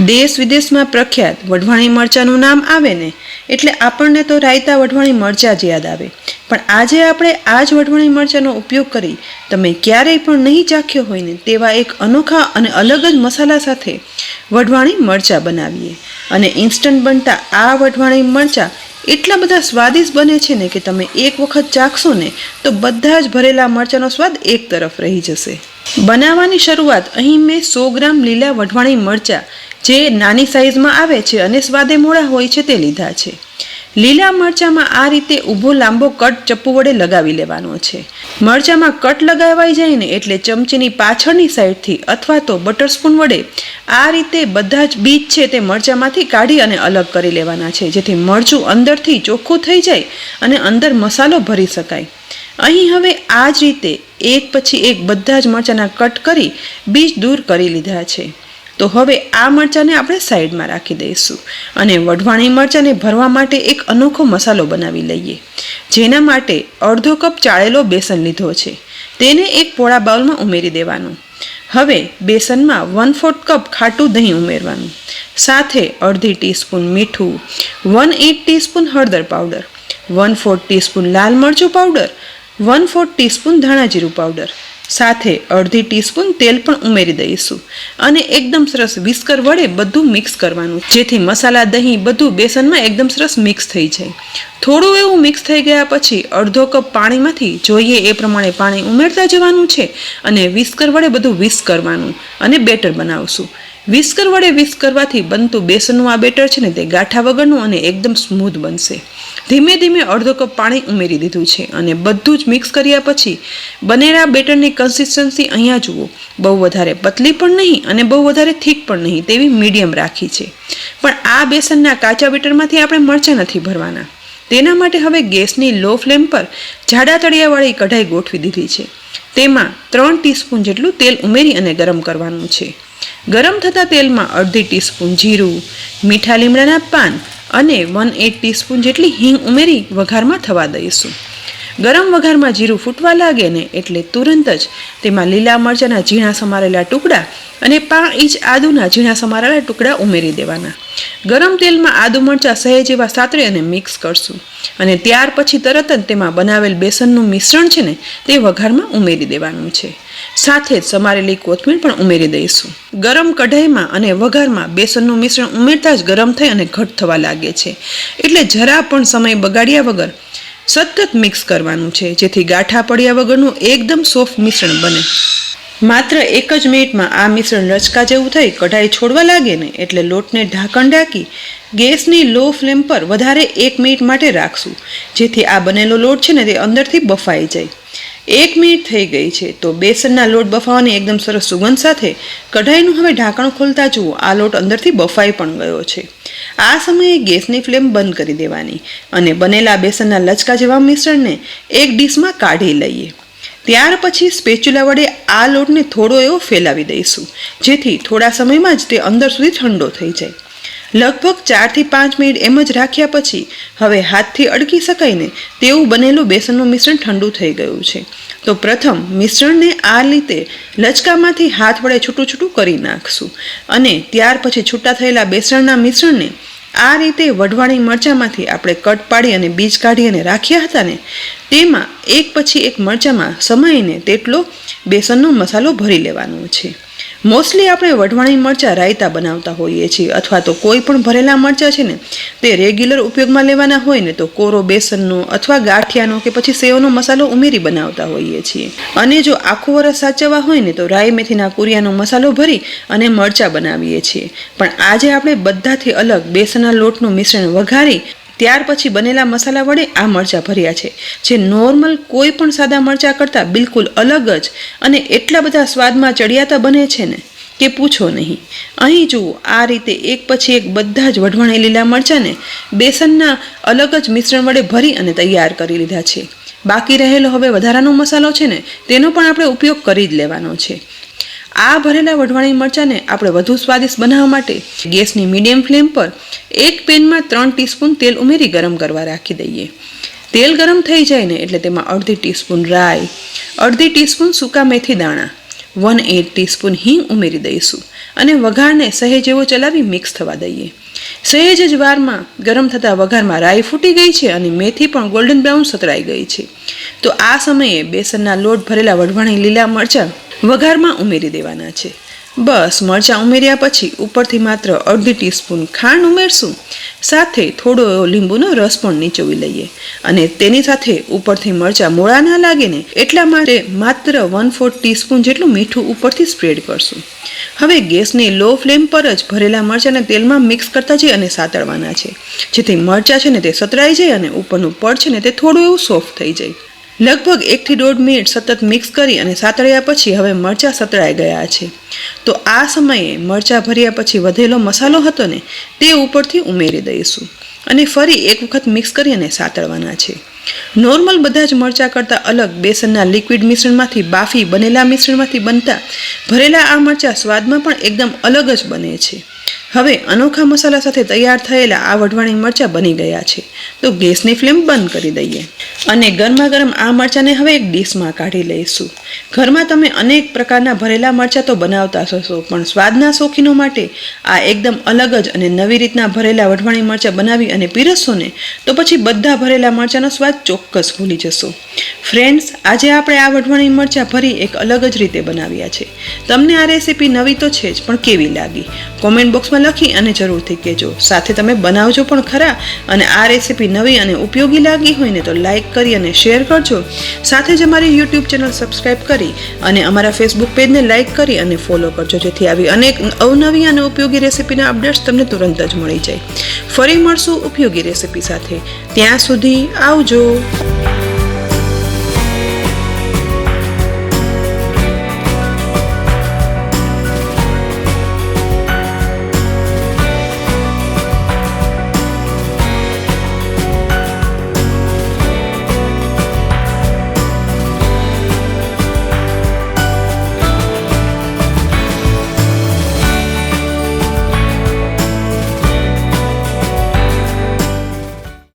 દેશ વિદેશમાં પ્રખ્યાત વઢવાણી મરચાંનું નામ આવે ને એટલે આપણને તો રાયતા વઢવાણી મરચાં જ યાદ આવે, પણ આજે આપણે આ જ વઢવાણી મરચાંનો ઉપયોગ કરી તમે ક્યારેય પણ નહીં ચાખ્યો હોય ને તેવા એક અનોખા અને અલગ જ મસાલા સાથે વઢવાણી મરચાં બનાવીએ. અને ઇન્સ્ટન્ટ બનતા આ વઢવાણી મરચાં એટલા બધા સ્વાદિષ્ટ બને છે ને કે તમે એક વખત ચાખશો ને તો બધા જ ભરેલા મરચાંનો સ્વાદ એક તરફ રહી જશે. બનાવવાની શરૂઆત અહીં મેં 100 ગ્રામ લીલા વઢવાણી મરચાં જે નાની સાઇઝમાં આવે છે અને સ્વાદે મોળા હોય છે તે લીધા છે. લીલા મરચાંમાં આ રીતે ઊભો લાંબો કટ ચપ્પુ વડે લગાવી લેવાનો છે. મરચાંમાં કટ લગાવાઈ જાય ને એટલે ચમચીની પાછળની સાઈડથી અથવા તો બટર સ્પૂન વડે આ રીતે બધા જ બીજ છે તે મરચાંમાંથી કાઢી અને અલગ કરી લેવાના છે, જેથી મરચું અંદરથી ચોખ્ખું થઈ જાય અને અંદર મસાલો ભરી શકાય. અહીં હવે આ જ રીતે એક પછી એક બધા જ મરચાંના કટ કરી બીજ દૂર કરી લીધા છે. તો હવે આ મરચાંને આપણે સાઈડમાં રાખી દઈશું અને વઢવાણી મરચાંને ભરવા માટે એક અનોખો મસાલો બનાવી લઈએ. જેના માટે અડધો કપ ચાળેલો બેસન લીધો છે, તેને એક પોળા બાઉલમાં ઉમેરી દેવાનું. હવે બેસનમાં 1/4 કપ ખાટું દહીં ઉમેરવાનું, સાથે અડધી ટીસ્પૂન મીઠું, 1/8 ટીસ્પૂન હળદર પાવડર, 1/4 ટીસ્પૂન લાલ મરચું પાવડર, 1/4 ટીસ્પૂન ધાણા જીરું પાવડર, સાથે અડધી ટીસ્પૂન તેલ પણ ઉમેરી દઈશું અને એકદમ સરસ વિસ્કર વડે બધું મિક્સ કરવાનું, જેથી મસાલા દહીં બધું બેસનમાં એકદમ સરસ મિક્સ થઈ જાય. થોડું એવું મિક્સ થઈ ગયા પછી અડધો કપ પાણીમાંથી જોઈએ એ પ્રમાણે પાણી ઉમેરતા જવાનું છે અને વિસ્કર વડે બધું વિસ્ક કરવાનું અને બેટર બનાવશું. વિસ્કર વડે વિસ્ક કરવાથી બનતું બેસનનું આ બેટર છે ને તે ગાંઠા વગરનું અને એકદમ સ્મૂધ બનશે. ધીમે ધીમે અડધો કપ પાણી ઉમેરી દીધું છે અને બધું જ મિક્સ કર્યા પછી બનેલા બેટરની કન્સિસ્ટન્સી અહીંયા જુઓ, બહુ વધારે પતલી પણ નહીં અને બહુ વધારે થીક પણ નહીં, તેવી મીડિયમ રાખી છે. પણ આ બેસનના કાચા બેટરમાંથી આપણે મરચાં નથી ભરવાના. તેના માટે હવે ગેસની લો ફ્લેમ પર જાડા તળિયાવાળી કઢાઈ ગોઠવી દીધી છે. તેમાં 3 ટીસ્પૂન જેટલું તેલ ઉમેરી અને ગરમ કરવાનું છે. ગરમ થતા તેલમાં અડધી ટીસ્પૂન જીરું, મીઠા લીમડાના પાન અને 1/8 ટીસ્પૂન જેટલી હિંગ ઉમેરી વઘારમાં થવા દઈશું. ગરમ વઘારમાં જીરું ફૂટવા લાગે ને એટલે તુરંત જ તેમાં લીલા મરચાંના ઝીણા સમારેલા ટુકડા અને 5 ઇંચ આદુના ઝીણા સમારેલા ટુકડા ઉમેરી દેવાના. ગરમ તેલમાં આદુ મરચાં સહેજ એવા સાતળી અને મિક્સ કરશું અને ત્યાર પછી તરત જ તેમાં બનાવેલ બેસનનું મિશ્રણ છે ને તે વઘારમાં ઉમેરી દેવાનું છે. સાથે જ સમારેલી કોથમીર પણ ઉમેરી દઈશું. ગરમ કઢાઈમાં અને વઘારમાં બેસનનું મિશ્રણ ઉમેરતા જ ગરમ થઈ અને ઘટ થવા લાગે છે, એટલે જરા પણ સમય બગાડ્યા વગર સતત મિક્સ કરવાનું છે, જેથી ગાંઠા પડ્યા વગરનું એકદમ સોફ્ટ મિશ્રણ બને. માત્ર 1 જ મિનિટમાં આ મિશ્રણ રચકા જેવું થઈ કઢાઈ છોડવા લાગે ને એટલે લોટને ઢાંકણ ઢાંકી ગેસની લો ફ્લેમ પર વધારે 1 મિનિટ માટે રાખશું, જેથી આ બનેલો લોટ છે ને તે અંદરથી બફાઈ જાય. 1 મિનિટ થઈ ગઈ છે તો બેસનના લોટ બફાવાની એકદમ સરસ સુગંધ સાથે કઢાઈનું હવે ઢાંકણ ખોલતા જુઓ, આ લોટ અંદરથી બફાઈ પણ ગયો છે. આ સમયે ગેસની ફ્લેમ બંધ કરી દેવાની અને બનેલા બેસનના લચકા જેવા મિશ્રણને એક ડીશમાં કાઢી લઈએ. ત્યાર પછી સ્પેચ્યુલા વડે આ લોટને થોડો એવો ફેલાવી દઈશું, જેથી થોડા સમયમાં જ તે અંદર સુધી ઠંડો થઈ જાય. લગભગ 4 થી 5 મિનિટ એમ જ રાખ્યા પછી હવે હાથથી અડકી શકાય ને તેવું બનેલું બેસનનું મિશ્રણ ઠંડુ થઈ ગયું છે. તો પ્રથમ મિશ્રણને આ રીતે લચકામાંથી હાથ વડે છૂટું છૂટું કરી નાખશું અને ત્યાર પછી છૂટા થયેલા બેસનના મિશ્રણને આ રીતે વઢવાણી મરચાંમાંથી આપણે કટ પાડી અને બીજ કાઢી અને રાખ્યા હતા ને તેમાં એક પછી એક મરચાંમાં સમાઈને તેટલો બેસનનો મસાલો ભરી લેવાનો છે. મોસ્ટલી આપણે વઢવાણી મરચાં રાયતા બનાવતા હોઈએ છીએ, અથવા તો કોઈ પણ ભરેલા મરચાં છે ને તે રેગ્યુલર ઉપયોગમાં લેવાના હોય ને તો કોરો બેસનનો અથવા ગાંઠિયાનો કે પછી સેવનો મસાલો ઉમેરી બનાવતા હોઈએ છીએ. અને જો આખું વરસ સાચવવા હોય ને તો રાઈ મેથીના કુરિયાનો મસાલો ભરી અને મરચાં બનાવીએ છીએ. પણ આજે આપણે બધાથી અલગ બેસનના લોટનું મિશ્રણ વઘારી ત્યાર પછી બનેલા મસાલા વડે આ મરચાં ભર્યા છે, જે નોર્મલ કોઈ પણ સાદા મરચાં કરતાં બિલકુલ અલગ જ અને એટલા બધા સ્વાદમાં ચડિયાતા બને છે ને કે પૂછો નહીં. અહીં જુઓ, આ રીતે એક પછી એક બધા જ વઢવાણી લીલા મરચાંને બેસનના અલગ જ મિશ્રણ વડે ભરી અને તૈયાર કરી લીધા છે. બાકી રહેલો હવે વધારાનો મસાલો છે ને તેનો પણ આપણે ઉપયોગ કરી જ લેવાનો છે. આ ભરેલા વઢવાણી મરચાંને આપણે વધુ સ્વાદિષ્ટ બનાવવા માટે ગેસની મીડિયમ ફ્લેમ પર એક પેનમાં 3 ટીસ્પૂન તેલ ઉમેરી ગરમ કરવા રાખી દઈએ. તેલ ગરમ થઈ જાય ને એટલે તેમાં અડધી ટીસ્પૂન રાઈ, અડધી ટીસ્પૂન સૂકા મેથી દાણા, 1/8 ટીસ્પૂન હિંગ ઉમેરી દઈશું અને વઘારને સહેજ એવો ચલાવી મિક્સ થવા દઈએ. સહેજ જ વારમાં ગરમ થતા વઘારમાં રાઈ ફૂટી ગઈ છે અને મેથી પણ ગોલ્ડન બ્રાઉન સતરાઈ ગઈ છે. તો આ સમયે બેસનના લોટ ભરેલા વઢવાણી લીલા મરચાં વઘારમાં ઉમેરી દેવાના છે. બસ મરચાં ઉમેર્યા પછી ઉપરથી માત્ર અડધી ટીસ્પૂન ખાંડ ઉમેરશું. સાથે થોડો એવો લીંબુનો રસ પણ નીચોવી લઈએ અને તેની સાથે ઉપરથી મરચાં મોળા ના લાગે ને એટલા માટે માત્ર 1/4 ટીસ્પૂન જેટલું મીઠું ઉપરથી સ્પ્રેડ કરશું. હવે ગેસની લો ફ્લેમ પર જ ભરેલા મરચાંને તેલમાં મિક્સ કરતા જઈ અને સાતળવાના છે, જેથી મરચાં છે ને તે સતરાઈ જાય અને ઉપરનું પડ છે ને તે થોડું એવું સોફ્ટ થઈ જાય. લગભગ 1 થી 1.5 મિનિટ સતત મિક્સ કરી અને સાતળ્યા પછી હવે મરચાં સતળાઈ ગયા છે. તો આ સમયે મરચાં ભર્યા પછી વધેલો મસાલો હતો ને તે ઉપરથી ઉમેરી દઈશું અને ફરી એક વખત મિક્સ કરી અને સાતળવાના છે. નોર્મલ બધા જ મરચાં કરતાં અલગ બેસનના લિક્વિડ મિશ્રણમાંથી બાફી બનેલા મિશ્રણમાંથી બનતા ભરેલા આ મરચાં સ્વાદમાં પણ એકદમ અલગ જ બને છે. હવે અનોખા મસાલા સાથે તૈયાર થયેલા આ વઢવાણી મરચાં બની ગયા છે. તો ગેસની ફ્લેમ બંધ કરી દઈએ અને ગરમા ગરમ આ મરચાંને હવે એક ડીશમાં કાઢી લઈશું. ઘરમાં તમે અનેક પ્રકારના ભરેલા મરચાં તો બનાવતા હશો, પણ સ્વાદના શોખીનો માટે આ એકદમ અલગ જ અને નવી રીતના ભરેલા વઢવાણી મરચાં બનાવી અને પીરસશો ને તો પછી બધા ભરેલા મરચાંનો સ્વાદ ચોક્કસ ભૂલી જશો. ફ્રેન્ડ્સ, આજે આપણે આ વઢવાણી મરચાં ભરી એક અલગ જ રીતે બનાવ્યા છે. તમને આ રેસીપી નવી તો છે જ, પણ કેવી લાગી કોમેન્ટ બોક્સમાં લખી અને જરૂરથી કહેજો. સાથે તમે બનાવજો પણ ખરા અને આ રેસીપી નવી અને ઉપયોગી લાગી હોય ને તો લાઈક કરી અને શેર કરજો. સાથે જ અમારી યુટ્યુબ ચેનલ સબસ્ક્રાઈબ કરી અને અમારા ફેસબુક પેજને લાઈક કરી અને ફોલો કરજો, જેથી આવી અનેક અવનવી અને ઉપયોગી રેસીપીના અપડેટ્સ તમને તુરંત જ મળી જાય. ફરી મળશું ઉપયોગી રેસીપી સાથે. ત્યાં સુધી આવજો.